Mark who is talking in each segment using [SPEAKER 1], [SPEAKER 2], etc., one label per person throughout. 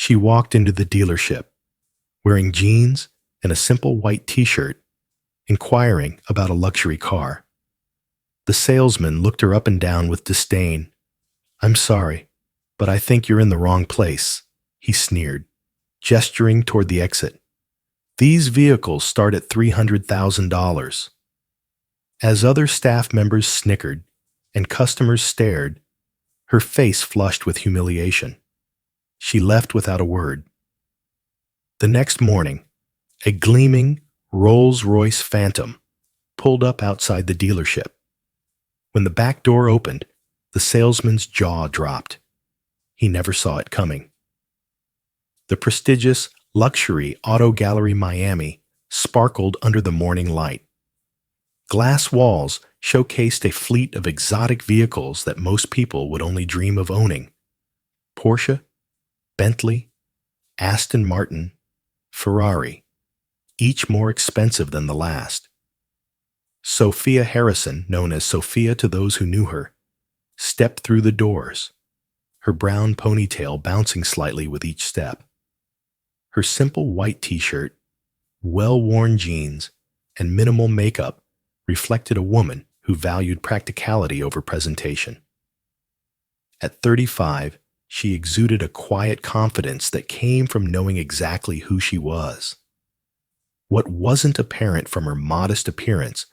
[SPEAKER 1] She walked into the dealership, wearing jeans and a simple white t-shirt, inquiring about a luxury car. The salesman looked her up and down with disdain. "I'm sorry, but I think you're in the wrong place," he sneered, gesturing toward the exit. "These vehicles start at $300,000. As other staff members snickered and customers stared, her face flushed with humiliation. She left without a word. The next morning, a gleaming Rolls-Royce Phantom pulled up outside the dealership. When the back door opened, the salesman's jaw dropped. He never saw it coming. The prestigious luxury auto gallery Miami sparkled under the morning light. Glass walls showcased a fleet of exotic vehicles that most people would only dream of owning. Porsche, Bentley, Aston Martin, Ferrari, each more expensive than the last. Sophia Harrison, known as Sophia to those who knew her, stepped through the doors, her brown ponytail bouncing slightly with each step. Her simple white t-shirt, well-worn jeans, and minimal makeup reflected a woman who valued practicality over presentation. At 35, she exuded a quiet confidence that came from knowing exactly who she was. What wasn't apparent from her modest appearance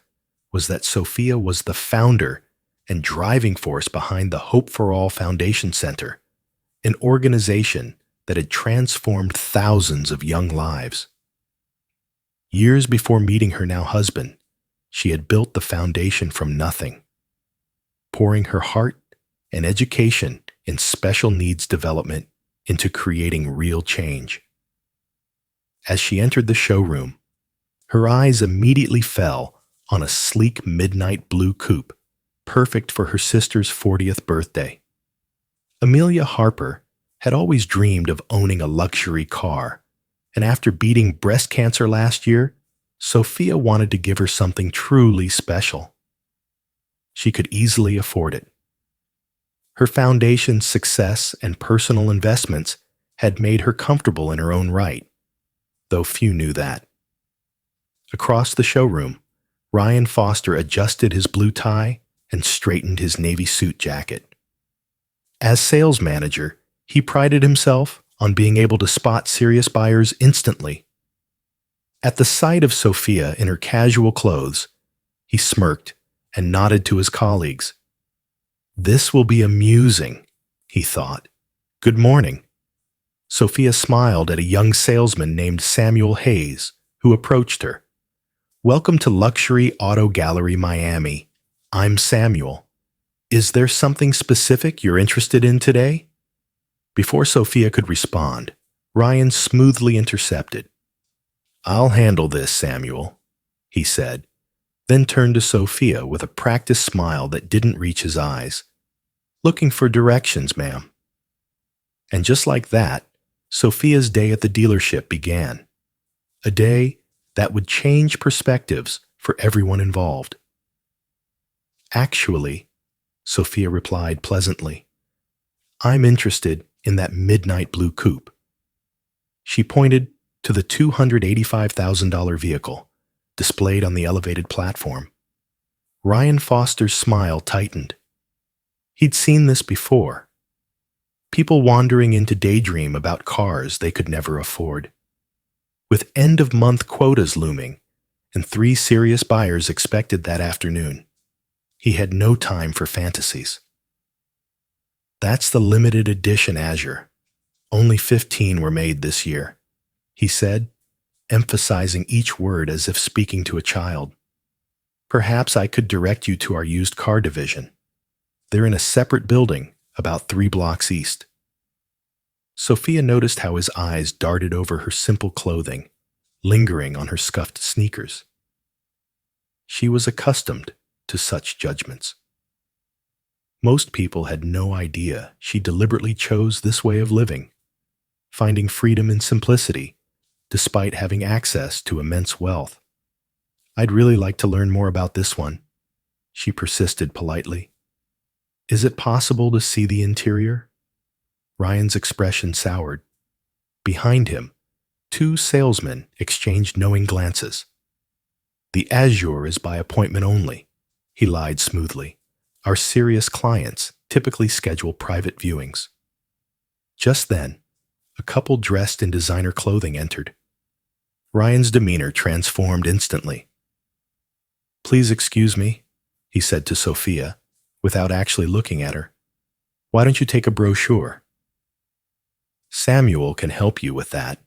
[SPEAKER 1] was that Sophia was the founder and driving force behind the Hope for All Foundation Center, an organization that had transformed thousands of young lives. Years before meeting her now husband, she had built the foundation from nothing, pouring her heart and education in special needs development into creating real change. As she entered the showroom, her eyes immediately fell on a sleek midnight blue coupe, perfect for her sister's 40th birthday. Amelia Harper had always dreamed of owning a luxury car, and after beating breast cancer last year, Sophia wanted to give her something truly special. She could easily afford it. Her foundation's success and personal investments had made her comfortable in her own right, though few knew that. Across the showroom, Ryan Foster adjusted his blue tie and straightened his navy suit jacket. As sales manager, he prided himself on being able to spot serious buyers instantly. At the sight of Sophia in her casual clothes, he smirked and nodded to his colleagues. "This will be amusing," he thought. "Good morning." Sophia smiled at a young salesman named Samuel Hayes, who approached her. "Welcome to Luxury Auto Gallery Miami. I'm Samuel. Is there something specific you're interested in today?" Before Sophia could respond, Ryan smoothly intercepted. "I'll handle this, Samuel," he said, then turned to Sophia with a practiced smile that didn't reach his eyes. "Looking for directions, ma'am." And just like that, Sophia's day at the dealership began. A day that would change perspectives for everyone involved. "Actually," Sophia replied pleasantly, "I'm interested in that midnight blue coupe." She pointed to the $285,000 vehicle displayed on the elevated platform. Ryan Foster's smile tightened. He'd seen this before. People wandering in to daydream about cars they could never afford. With end-of-month quotas looming and 3 serious buyers expected that afternoon, he had no time for fantasies. "That's the limited edition Azure. Only 15 were made this year," he said, emphasizing each word as if speaking to a child. "Perhaps I could direct you to our used car division. They're in a separate building about 3 blocks east." Sophia noticed how his eyes darted over her simple clothing, lingering on her scuffed sneakers. She was accustomed to such judgments. Most people had no idea she deliberately chose this way of living, finding freedom in simplicity despite having access to immense wealth. "I'd really like to learn more about this one," she persisted politely. "Is it possible to see the interior?" Ryan's expression soured. Behind him, two salesmen exchanged knowing glances. "The Azure is by appointment only," he lied smoothly. "Our serious clients typically schedule private viewings." Just then, a couple dressed in designer clothing entered. Ryan's demeanor transformed instantly. "Please excuse me," he said to Sophia, without actually looking at her. "Why don't you take a brochure?" "Samuel can help you with that."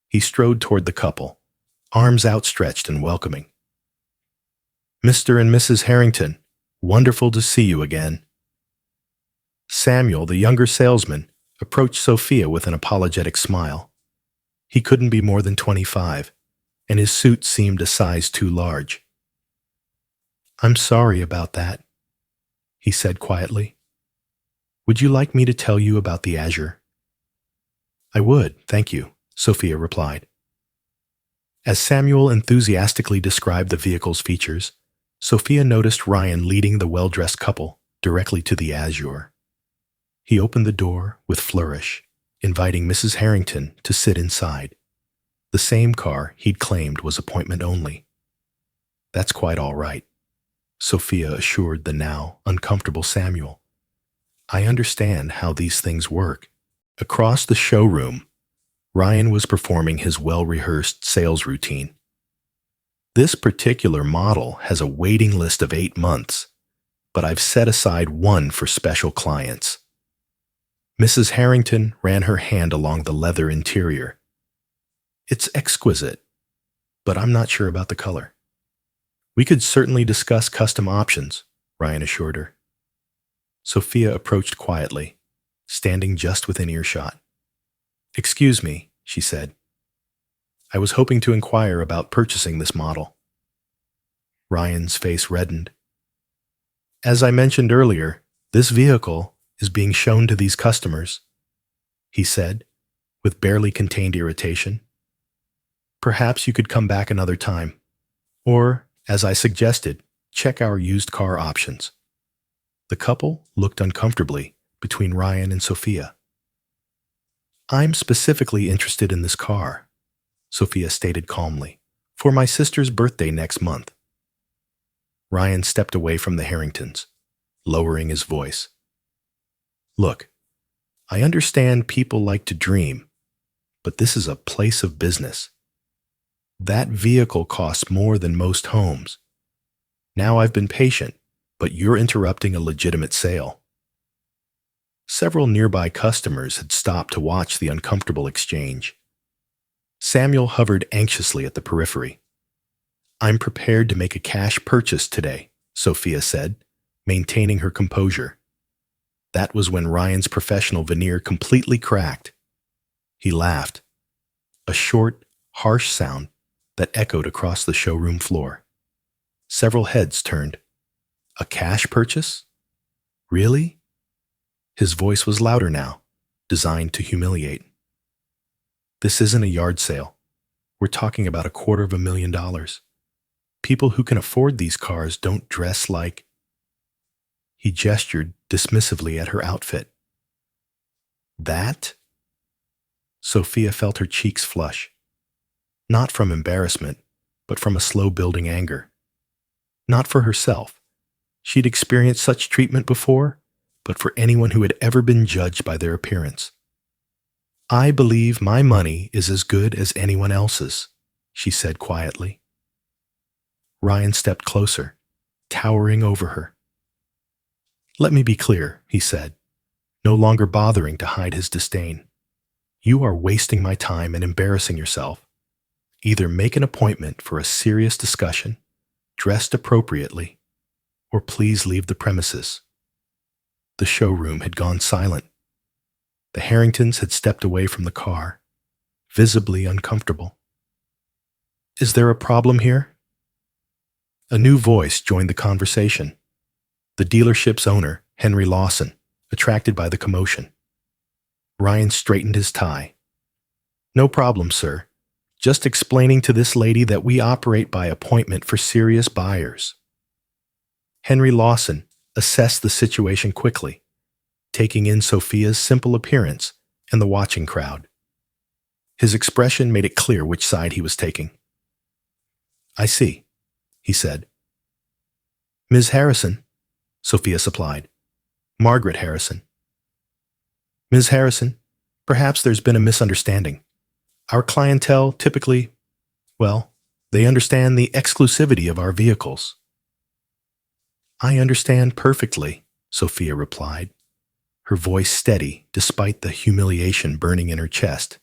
[SPEAKER 1] He strode toward the couple, arms outstretched and welcoming. "Mr. and Mrs. Harrington, wonderful to see you again." Samuel, the younger salesman, approached Sophia with an apologetic smile. He couldn't be more than 25, and his suit seemed a size too large. "I'm sorry about that," he said quietly. "Would you like me to tell you about the Azure?" "I would, thank you," Sophia replied. As Samuel enthusiastically described the vehicle's features, Sophia noticed Ryan leading the well-dressed couple directly to the Azure. He opened the door with flourish, inviting Mrs. Harrington to sit inside. The same car he'd claimed was appointment only. "That's quite all right," Sophia assured the now uncomfortable Samuel. "I understand how these things work." Across the showroom, Ryan was performing his well-rehearsed sales routine. "This particular model has a waiting list of 8 months, but I've set aside one for special clients." Mrs. Harrington ran her hand along the leather interior. "It's exquisite, but I'm not sure about the color." "We could certainly discuss custom options," Ryan assured her. Sophia approached quietly, standing just within earshot. "Excuse me," she said. "I was hoping to inquire about purchasing this model." Ryan's face reddened. "As I mentioned earlier, this vehicle is being shown to these customers," he said, with barely contained irritation. "Perhaps you could come back another time. Or, as I suggested, check our used car options." The couple looked uncomfortably between Ryan and Sophia. "I'm specifically interested in this car," Sophia stated calmly, "for my sister's birthday next month." Ryan stepped away from the Harringtons, lowering his voice. "Look, I understand people like to dream, but this is a place of business. That vehicle costs more than most homes. Now I've been patient, but you're interrupting a legitimate sale." Several nearby customers had stopped to watch the uncomfortable exchange. Samuel hovered anxiously at the periphery. "I'm prepared to make a cash purchase today," Sophia said, maintaining her composure. That was when Ryan's professional veneer completely cracked. He laughed, a short, harsh sound that echoed across the showroom floor. Several heads turned. "A cash purchase? Really?" His voice was louder now, designed to humiliate. "This isn't a yard sale. We're talking about $250,000. People who can afford these cars don't dress like—" He gestured dismissively at her outfit. "That?" Sophia felt her cheeks flush. Not from embarrassment, but from a slow-building anger. Not for herself. She'd experienced such treatment before, but for anyone who had ever been judged by their appearance. "I believe my money is as good as anyone else's," she said quietly. Ryan stepped closer, towering over her. "Let me be clear," he said, no longer bothering to hide his disdain. "You are wasting my time and embarrassing yourself. Either make an appointment for a serious discussion, dressed appropriately, or please leave the premises." The showroom had gone silent. The Harringtons had stepped away from the car, visibly uncomfortable. "Is there a problem here?" A new voice joined the conversation. The dealership's owner, Henry Lawson, attracted by the commotion. Ryan straightened his tie. "No problem, sir. Just explaining to this lady that we operate by appointment for serious buyers." Henry Lawson assessed the situation quickly, taking in Sophia's simple appearance and the watching crowd. His expression made it clear which side he was taking. "I see," he said. "Ms. Harrison," Sophia supplied. "Margaret Harrison." "Ms. Harrison, perhaps there's been a misunderstanding. Our clientele typically, well, they understand the exclusivity of our vehicles." "I understand perfectly," Sophia replied, her voice steady despite the humiliation burning in her chest.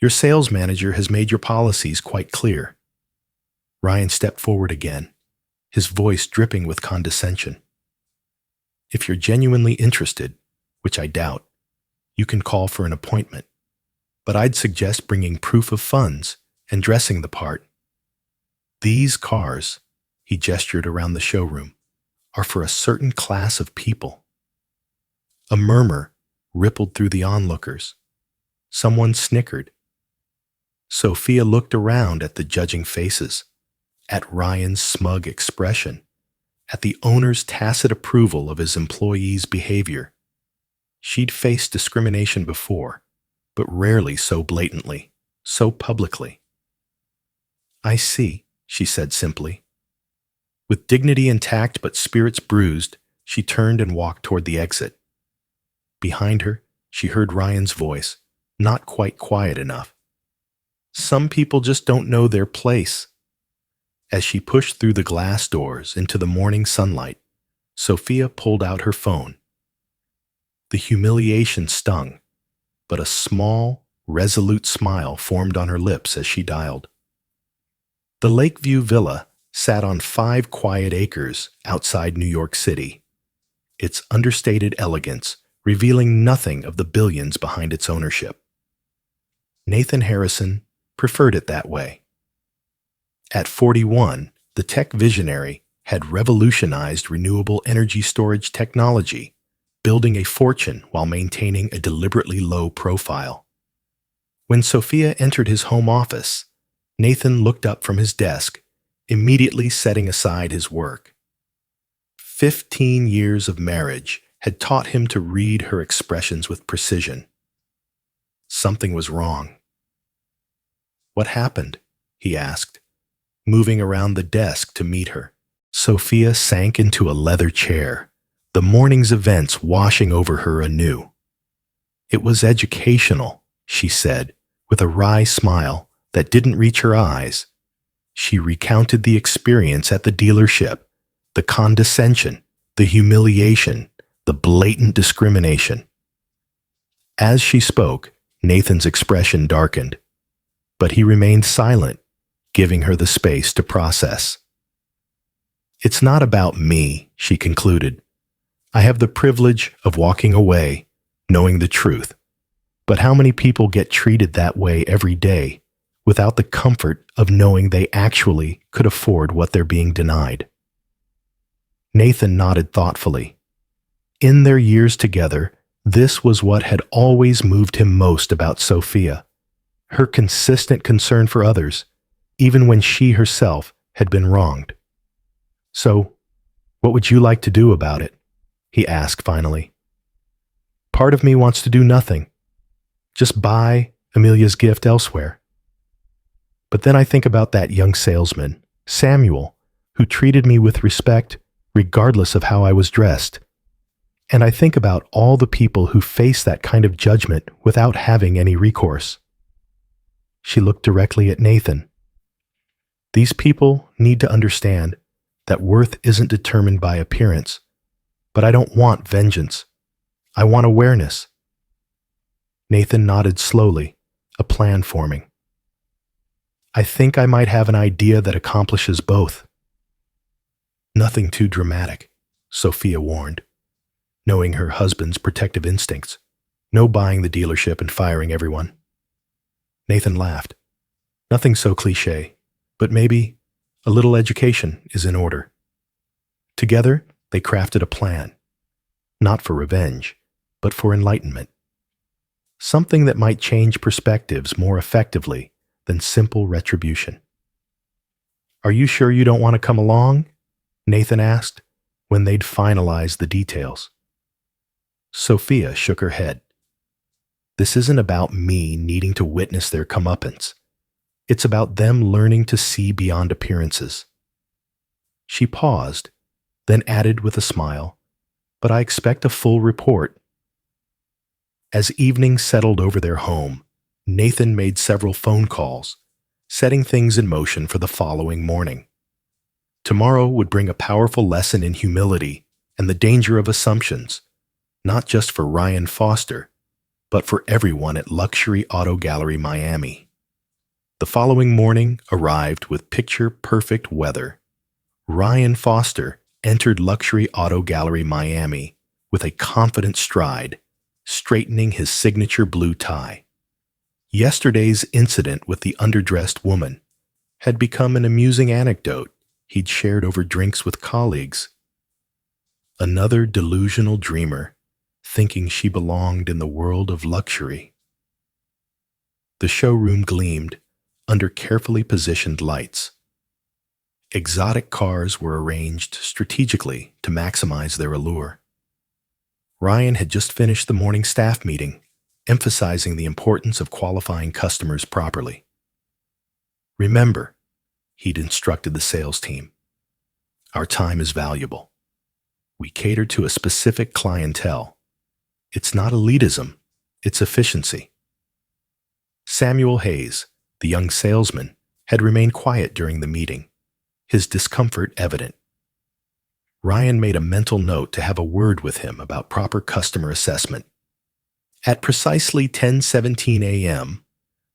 [SPEAKER 1] "Your sales manager has made your policies quite clear." Ryan stepped forward again, his voice dripping with condescension. "If you're genuinely interested, which I doubt, you can call for an appointment, but I'd suggest bringing proof of funds and dressing the part. These cars," he gestured around the showroom, "are for a certain class of people." A murmur rippled through the onlookers. Someone snickered. Sophia looked around at the judging faces, at Ryan's smug expression, at the owner's tacit approval of his employees' behavior. She'd faced discrimination before, but rarely so blatantly, so publicly. "I see," she said simply. With dignity intact but spirits bruised, she turned and walked toward the exit. Behind her, she heard Ryan's voice, not quite quiet enough. "Some people just don't know their place." As she pushed through the glass doors into the morning sunlight, Sophia pulled out her phone. The humiliation stung, but a small, resolute smile formed on her lips as she dialed. The Lakeview Villa sat on 5 quiet acres outside New York City, its understated elegance revealing nothing of the billions behind its ownership. Nathan Harrison preferred it that way. At 41, the tech visionary had revolutionized renewable energy storage technology, building a fortune while maintaining a deliberately low profile. When Sophia entered his home office, Nathan looked up from his desk, immediately setting aside his work. 15 years of marriage had taught him to read her expressions with precision. Something was wrong. "What happened?" he asked, moving around the desk to meet her. Sophia sank into a leather chair, the morning's events washing over her anew. "It was educational," she said, with a wry smile that didn't reach her eyes. She recounted the experience at the dealership, the condescension, the humiliation, the blatant discrimination. As she spoke, Nathan's expression darkened, but he remained silent, giving her the space to process. "It's not about me," she concluded. "I have the privilege of walking away, knowing the truth. But how many people get treated that way every day without the comfort of knowing they actually could afford what they're being denied?" Nathan nodded thoughtfully. In their years together, this was what had always moved him most about Sophia, her consistent concern for others, even when she herself had been wronged. "So, what would you like to do about it?" he asked finally. "Part of me wants to do nothing. Just buy Amelia's gift elsewhere. But then I think about that young salesman, Samuel, who treated me with respect regardless of how I was dressed. And I think about all the people who face that kind of judgment without having any recourse." She looked directly at Nathan. "These people need to understand that worth isn't determined by appearance, but I don't want vengeance. I want awareness." Nathan nodded slowly, a plan forming. "I think I might have an idea that accomplishes both." "Nothing too dramatic," Sophia warned, knowing her husband's protective instincts. "No buying the dealership and firing everyone." Nathan laughed. "Nothing so cliché, but maybe a little education is in order." Together, they crafted a plan, not for revenge, but for enlightenment. Something that might change perspectives more effectively than simple retribution. "Are you sure you don't want to come along?" Nathan asked, when they'd finalized the details. Sophia shook her head. This isn't about me needing to witness their comeuppance. It's about them learning to see beyond appearances. She paused, then added with a smile, "But I expect a full report." As evening settled over their home, Nathan made several phone calls, setting things in motion for the following morning. Tomorrow would bring a powerful lesson in humility and the danger of assumptions, not just for Ryan Foster, but for everyone at Luxury Auto Gallery Miami. The following morning arrived with picture-perfect weather. Ryan Foster entered Luxury Auto Gallery Miami with a confident stride, straightening his signature blue tie. Yesterday's incident with the underdressed woman had become an amusing anecdote he'd shared over drinks with colleagues. Another delusional dreamer, thinking she belonged in the world of luxury. The showroom gleamed under carefully positioned lights. Exotic cars were arranged strategically to maximize their allure. Ryan had just finished the morning staff meeting, emphasizing the importance of qualifying customers properly. "Remember," he'd instructed the sales team, "our time is valuable. We cater to a specific clientele. It's not elitism, it's efficiency." Samuel Hayes, the young salesman, had remained quiet during the meeting, his discomfort evident. Ryan made a mental note to have a word with him about proper customer assessment. At precisely 10:17 a.m.,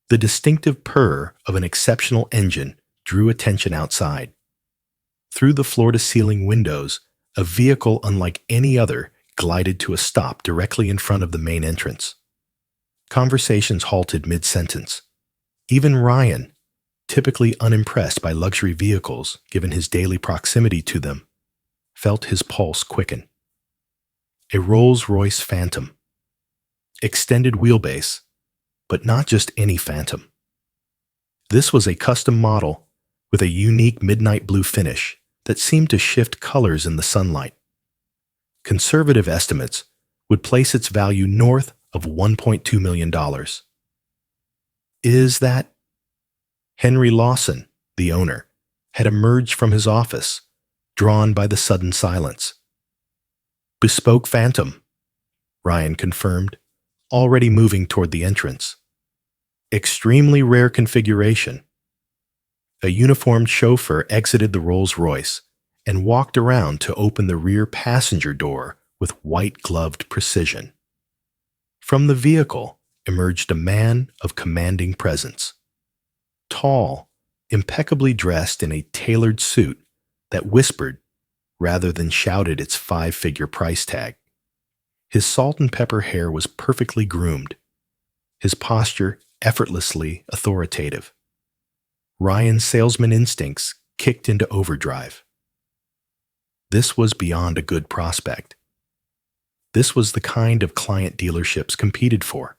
[SPEAKER 1] the distinctive purr of an exceptional engine drew attention outside. Through the floor-to-ceiling windows, a vehicle unlike any other glided to a stop directly in front of the main entrance. Conversations halted mid-sentence. Even Ryan, typically unimpressed by luxury vehicles given his daily proximity to them, felt his pulse quicken. A Rolls-Royce Phantom. Extended wheelbase, but not just any Phantom. This was a custom model with a unique midnight blue finish that seemed to shift colors in the sunlight. Conservative estimates would place its value north of $1.2 million. Is that? Henry Lawson, the owner, had emerged from his office, drawn by the sudden silence. "Bespoke Phantom," Ryan confirmed, already moving toward the entrance. "Extremely rare configuration." A uniformed chauffeur exited the Rolls-Royce and walked around to open the rear passenger door with white-gloved precision. From the vehicle emerged a man of commanding presence. Tall, impeccably dressed in a tailored suit that whispered rather than shouted its five-figure price tag. His salt and pepper hair was perfectly groomed, his posture effortlessly authoritative. Ryan's salesman instincts kicked into overdrive. This was beyond a good prospect. This was the kind of client dealerships competed for,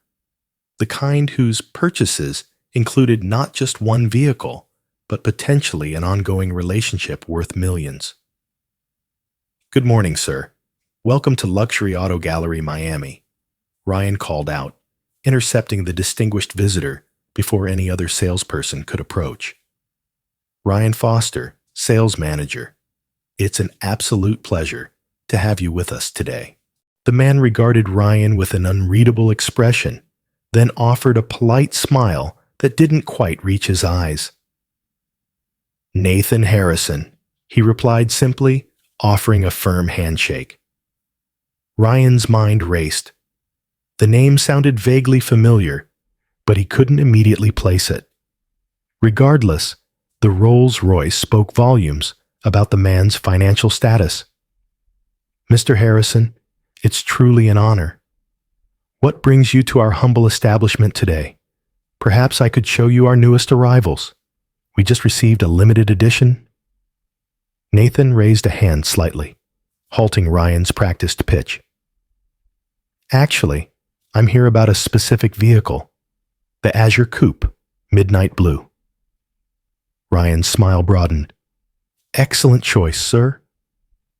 [SPEAKER 1] the kind whose purchases included not just one vehicle, but potentially an ongoing relationship worth millions. "Good morning, sir. Welcome to Luxury Auto Gallery Miami," Ryan called out, intercepting the distinguished visitor before any other salesperson could approach. "Ryan Foster, sales manager. It's an absolute pleasure to have you with us today." The man regarded Ryan with an unreadable expression, then offered a polite smile that didn't quite reach his eyes. "Nathan Harrison," he replied simply, offering a firm handshake. Ryan's mind raced. The name sounded vaguely familiar, but he couldn't immediately place it. Regardless, the Rolls-Royce spoke volumes about the man's financial status. "Mr. Harrison, it's truly an honor. What brings you to our humble establishment today? Perhaps I could show you our newest arrivals. We just received a limited edition." Nathan raised a hand slightly, halting Ryan's practiced pitch. "Actually, I'm here about a specific vehicle, the Azure Coupe, midnight blue." Ryan's smile broadened. "Excellent choice, sir.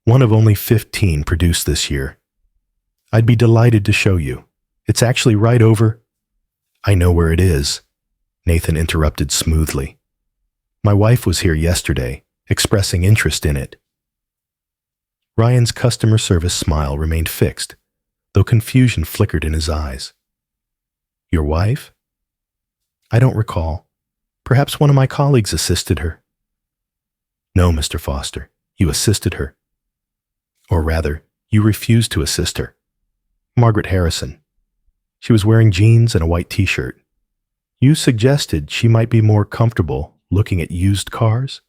[SPEAKER 1] One of only 15 produced this year. I'd be delighted to show you. It's actually right over I know where it is, Nathan interrupted smoothly. My wife was here yesterday, expressing interest in it. Ryan's customer service smile remained fixed, though confusion flickered in his eyes. Your wife? I don't recall. Perhaps one of my colleagues assisted her. No, Mr. Foster, you assisted her. Or rather, you refused to assist her. Margaret Harrison. She was wearing jeans and a white t-shirt. You suggested she might be more comfortable looking at used cars?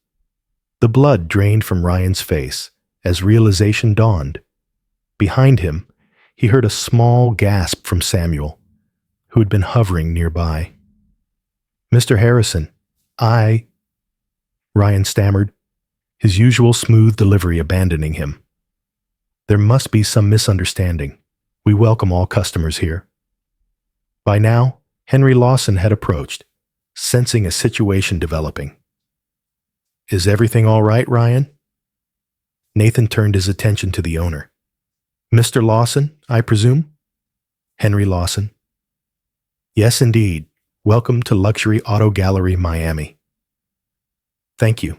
[SPEAKER 1] The blood drained from Ryan's face as realization dawned. Behind him, he heard a small gasp from Samuel, who had been hovering nearby. Mr. Harrison, Ryan stammered, his usual smooth delivery abandoning him. There must be some misunderstanding. We welcome all customers here. By now, Henry Lawson had approached, sensing a situation developing. Is everything all right, Ryan? Nathan turned his attention to the owner. Mr. Lawson, I presume? Henry Lawson. Yes, indeed. Welcome to Luxury Auto Gallery, Miami. Thank you.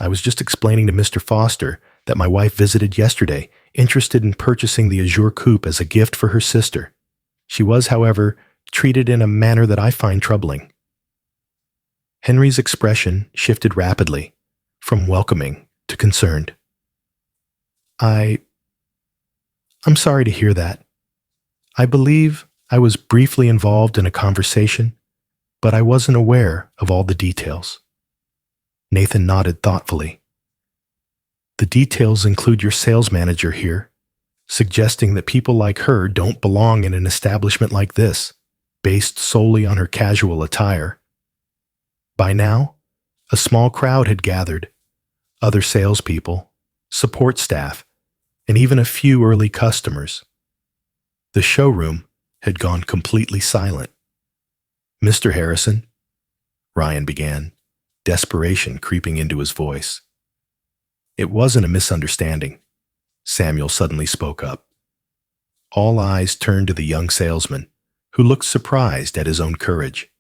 [SPEAKER 1] I was just explaining to Mr. Foster that my wife visited yesterday, interested in purchasing the Azure Coupe as a gift for her sister. She was, however, treated in a manner that I find troubling. Henry's expression shifted rapidly, from welcoming to concerned. I'm sorry to hear that. I believe I was briefly involved in a conversation, but I wasn't aware of all the details. Nathan nodded thoughtfully. The details include your sales manager here, suggesting that people like her don't belong in an establishment like this, based solely on her casual attire. By now, a small crowd had gathered, other salespeople, support staff, and even a few early customers. The showroom had gone completely silent. Mr. Harrison, Ryan began, desperation creeping into his voice. It wasn't a misunderstanding. Samuel suddenly spoke up. All eyes turned to the young salesman, who looked surprised at his own courage.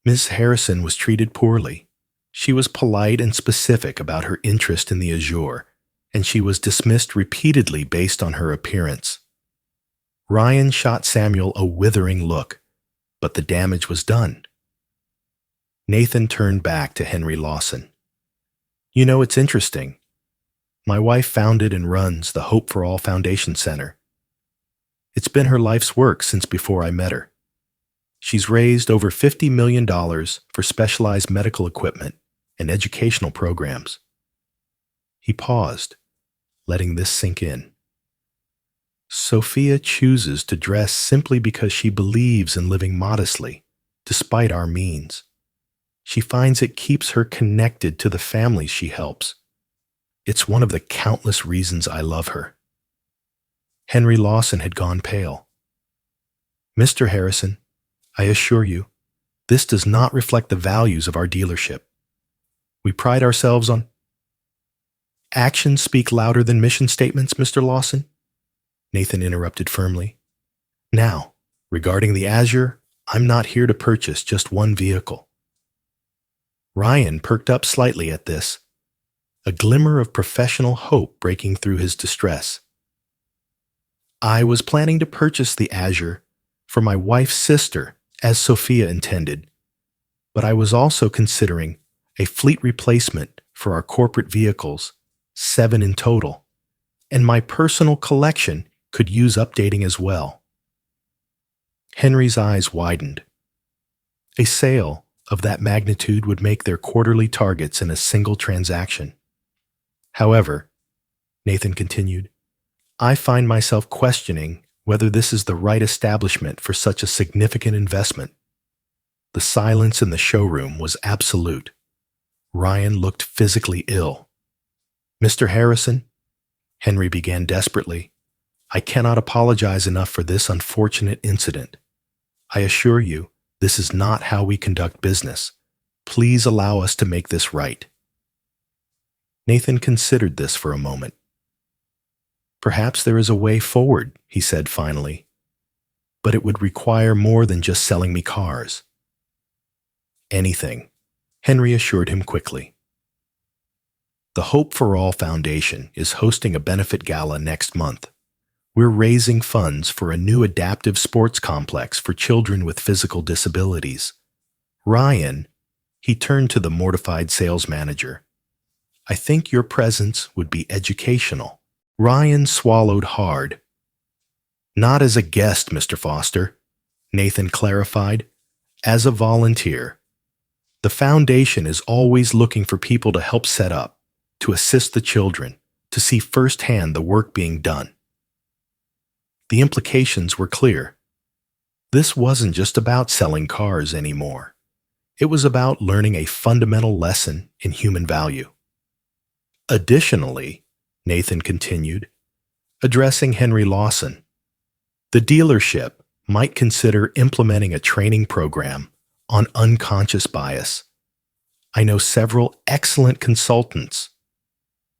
[SPEAKER 1] Miss Harrison was treated poorly. She was polite and specific about her interest in the Azure, and she was dismissed repeatedly based on her appearance. Ryan shot Samuel a withering look, but the damage was done. Nathan turned back to Henry Lawson. You know, it's interesting. My wife founded and runs the Hope for All Foundation Center. It's been her life's work since before I met her. She's raised over $50 million for specialized medical equipment and educational programs. He paused, letting this sink in. Sophia chooses to dress simply because she believes in living modestly, despite our means. She finds it keeps her connected to the families she helps. It's one of the countless reasons I love her. Henry Lawson had gone pale. Mr. Harrison, I assure you, this does not reflect the values of our dealership. We pride ourselves on... Actions speak louder than mission statements, Mr. Lawson, Nathan interrupted firmly. Now, regarding the Azure, I'm not here to purchase just one vehicle. Ryan perked up slightly at this, a glimmer of professional hope breaking through his distress. I was planning to purchase the Azure for my wife's sister, as Sophia intended, but I was also considering a fleet replacement for our corporate vehicles, 7 in total, and my personal collection could use updating as well. Henry's eyes widened. A sale of that magnitude would make their quarterly targets in a single transaction. However, Nathan continued, I find myself questioning whether this is the right establishment for such a significant investment. The silence in the showroom was absolute. Ryan looked physically ill. Mr. Harrison, Henry began desperately, I cannot apologize enough for this unfortunate incident. I assure you, this is not how we conduct business. Please allow us to make this right. Nathan considered this for a moment. Perhaps there is a way forward, he said finally. but it would require more than just selling me cars. Anything, Henry assured him quickly. The Hope for All Foundation is hosting a benefit gala next month. We're raising funds for a new adaptive sports complex for children with physical disabilities. Ryan, he turned to the mortified sales manager. I think your presence would be educational. Ryan swallowed hard. Not as a guest, Mr. Foster, Nathan clarified. As a volunteer. The foundation is always looking for people to help set up, to assist the children, to see firsthand the work being done. The implications were clear. This wasn't just about selling cars anymore. It was about learning a fundamental lesson in human value. Additionally, Nathan continued, addressing Henry Lawson, the dealership might consider implementing a training program on unconscious bias. I know several excellent consultants.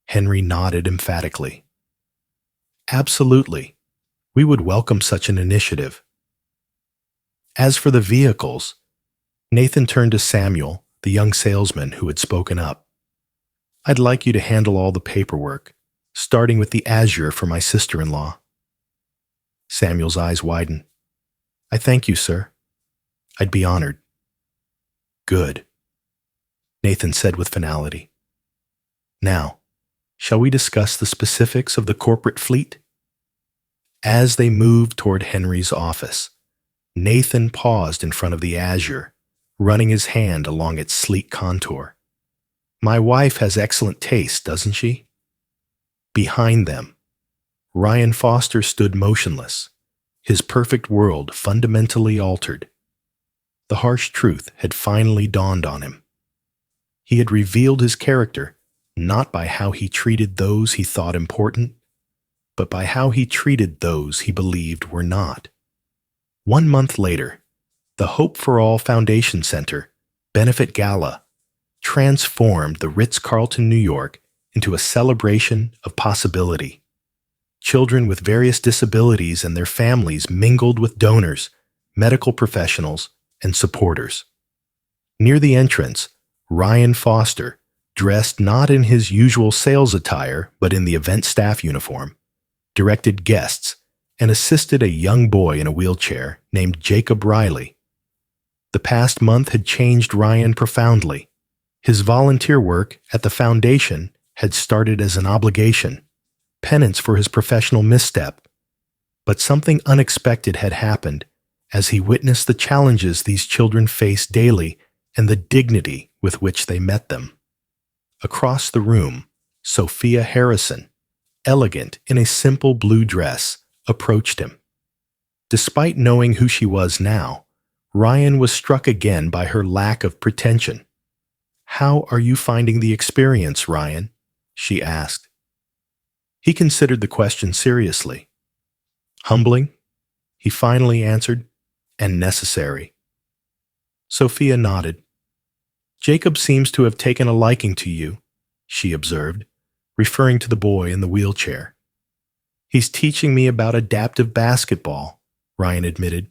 [SPEAKER 1] Henry nodded emphatically. Absolutely. We would welcome such an initiative. As for the vehicles, Nathan turned to Samuel, the young salesman who had spoken up. I'd like you to handle all the paperwork, starting with the Azure for my sister-in-law. Samuel's eyes widened. I thank you, sir. I'd be honored. Good, Nathan said with finality. Now, shall we discuss the specifics of the corporate fleet? As they moved toward Henry's office, Nathan paused in front of the Azure, running his hand along its sleek contour. My wife has excellent taste, doesn't she? Behind them, Ryan Foster stood motionless, his perfect world fundamentally altered. The harsh truth had finally dawned on him. He had revealed his character not by how he treated those he thought important, but by how he treated those he believed were not. 1 month later, the Hope for All Foundation Center Benefit Gala transformed the Ritz-Carlton, New York, into a celebration of possibility. Children with various disabilities and their families mingled with donors, medical professionals, and supporters. Near the entrance, Ryan Foster, dressed not in his usual sales attire but in the event staff uniform, directed guests and assisted a young boy in a wheelchair named Jacob Riley. The past month had changed Ryan profoundly. His volunteer work at the foundation had started as an obligation, penance for his professional misstep. But something unexpected had happened as he witnessed the challenges these children faced daily and the dignity with which they met them. Across the room, Sophia Harrison, elegant in a simple blue dress, approached him. Despite knowing who she was now, Ryan was struck again by her lack of pretension. How are you finding the experience, Ryan? She asked. He considered the question seriously. Humbling, he finally answered, and necessary. Sophia nodded. Jacob seems to have taken a liking to you, she observed, referring to the boy in the wheelchair. He's teaching me about adaptive basketball, Ryan admitted.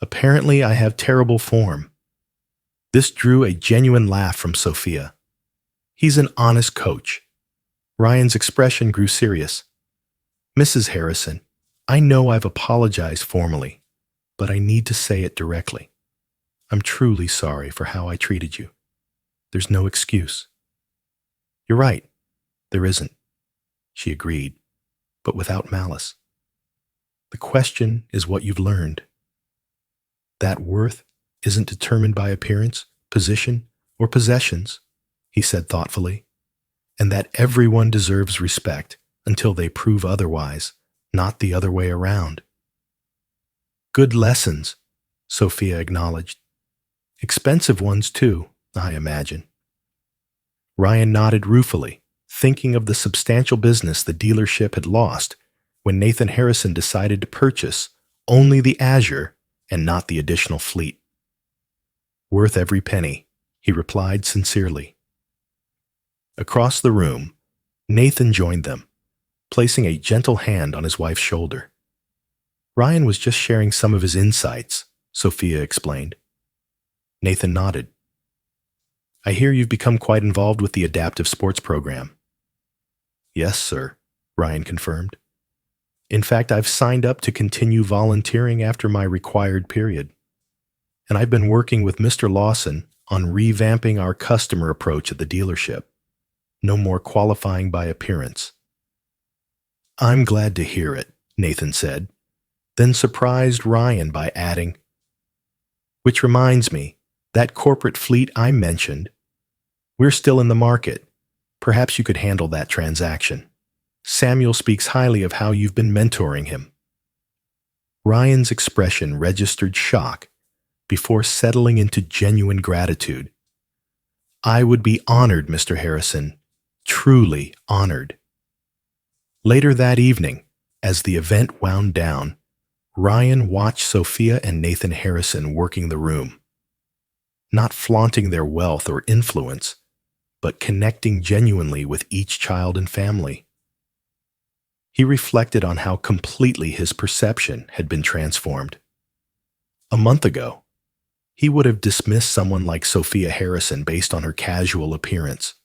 [SPEAKER 1] Apparently I have terrible form. This drew a genuine laugh from Sophia. He's an honest coach. Ryan's expression grew serious. Mrs. Harrison, I know I've apologized formally, but I need to say it directly. I'm truly sorry for how I treated you. There's no excuse. You're right, there isn't, she agreed, but without malice. The question is what you've learned. That worth isn't determined by appearance, position, or possessions, he said thoughtfully, and that everyone deserves respect until they prove otherwise, not the other way around. Good lessons, Sophia acknowledged. Expensive ones, too, I imagine. Ryan nodded ruefully, thinking of the substantial business the dealership had lost when Nathan Harrison decided to purchase only the Azure and not the additional fleet. Worth every penny, he replied sincerely. Across the room, Nathan joined them, placing a gentle hand on his wife's shoulder. Ryan was just sharing some of his insights, Sophia explained. Nathan nodded. I hear you've become quite involved with the adaptive sports program. Yes, sir, Ryan confirmed. In fact, I've signed up to continue volunteering after my required period. And I've been working with Mr. Lawson on revamping our customer approach at the dealership. No more qualifying by appearance. I'm glad to hear it, Nathan said, then surprised Ryan by adding, which reminds me, that corporate fleet I mentioned, we're still in the market. Perhaps you could handle that transaction. Samuel speaks highly of how you've been mentoring him. Ryan's expression registered shock before settling into genuine gratitude. I would be honored, Mr. Harrison, truly honored. Later that evening, as the event wound down, Ryan watched Sophia and Nathan Harrison working the room, not flaunting their wealth or influence, but connecting genuinely with each child and family. He reflected on how completely his perception had been transformed. A month ago, he would have dismissed someone like Sophia Harrison based on her casual appearance.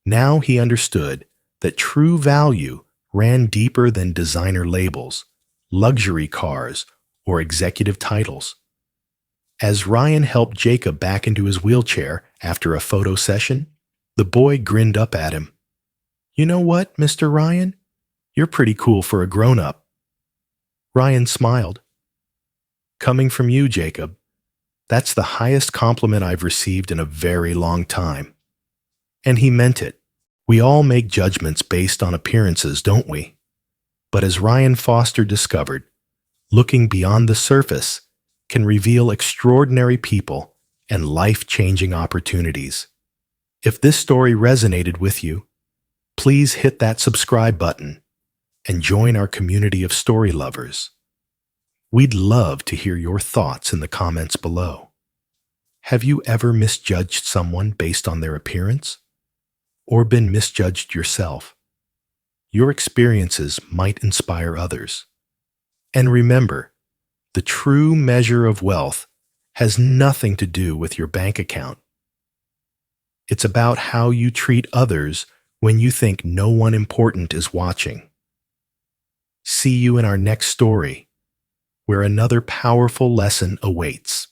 [SPEAKER 1] Now he understood that true value ran deeper than designer labels, luxury cars, or executive titles. As Ryan helped Jacob back into his wheelchair after a photo session, the boy grinned up at him. You know what, Mr. Ryan? You're pretty cool for a grown-up. Ryan smiled. Coming from you, Jacob, that's the highest compliment I've received in a very long time. And he meant it. We all make judgments based on appearances, don't we? But as Ryan Foster discovered, looking beyond the surface can reveal extraordinary people and life-changing opportunities. If this story resonated with you, please hit that subscribe button and join our community of story lovers. We'd love to hear your thoughts in the comments below. Have you ever misjudged someone based on their appearance? Or been misjudged yourself? Your experiences might inspire others. And remember, the true measure of wealth has nothing to do with your bank account. It's about how you treat others when you think no one important is watching. See you in our next story, where another powerful lesson awaits.